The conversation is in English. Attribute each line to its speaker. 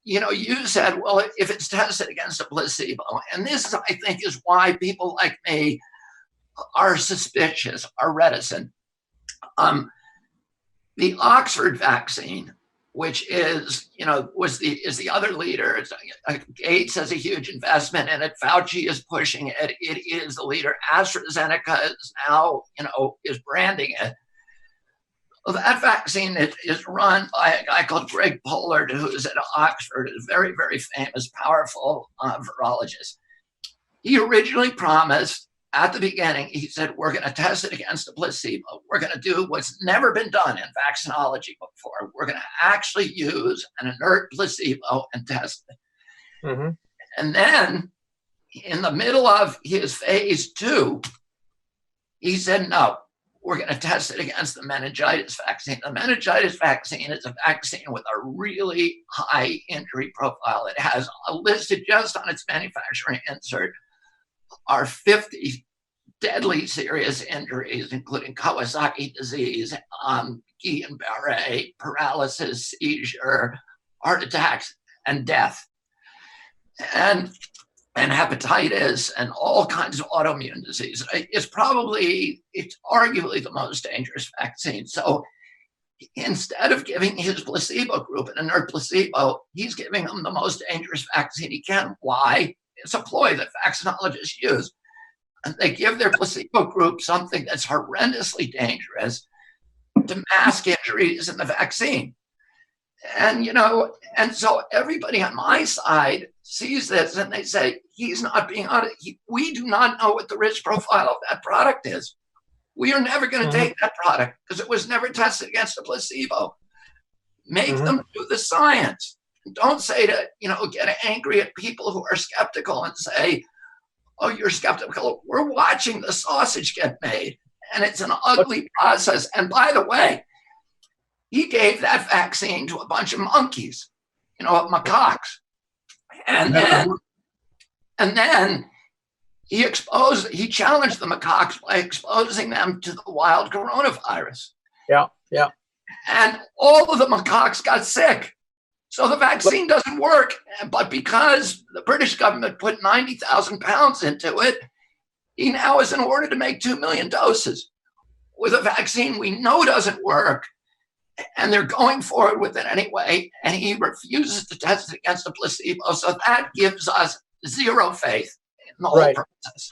Speaker 1: You said, well, if it's tested against a placebo, and this, I think, is why people like me are suspicious, are reticent. The Oxford vaccine, which is the other leader. Gates has a huge investment in it. Fauci is pushing it. It is the leader. AstraZeneca is now is branding it. Well, that vaccine is run by a guy called Greg Pollard, who is at Oxford, a very, very famous, powerful virologist. He originally promised at the beginning, he said, we're going to test it against a placebo. We're going to do what's never been done in vaccinology before. We're going to actually use an inert placebo and test it.
Speaker 2: Mm-hmm.
Speaker 1: And then in the middle of his phase 2, he said, no, we're going to test it against the meningitis vaccine. The meningitis vaccine is a vaccine with a really high injury profile. It has listed just on its manufacturing insert are 50 deadly serious injuries, including Kawasaki disease, Guillain-Barré, paralysis, seizure, heart attacks, and death, and hepatitis, and all kinds of autoimmune disease. It's arguably the most dangerous vaccine. So instead of giving his placebo group an inert placebo, he's giving them the most dangerous vaccine he can. Why? It's a ploy that vaccinologists use. And they give their placebo group something that's horrendously dangerous to mask injuries in the vaccine. And, and so everybody on my side sees this and they say, he's not being honest. We do not know what the risk profile of that product is. We are never going to take that product because it was never tested against a placebo. Make them do the science. Don't say to, get angry at people who are skeptical and say, oh, you're skeptical. We're watching the sausage get made, and it's an ugly process. And by the way, he gave that vaccine to a bunch of monkeys, macaques. And then he challenged the macaques by exposing them to the wild coronavirus.
Speaker 2: Yeah.
Speaker 1: And all of the macaques got sick. So the vaccine doesn't work, but because the British government put 90,000 pounds into it, he now is in order to make 2 million doses with a vaccine we know doesn't work, and they're going forward with it anyway, and he refuses to test it against a placebo. So that gives us zero faith in the whole process.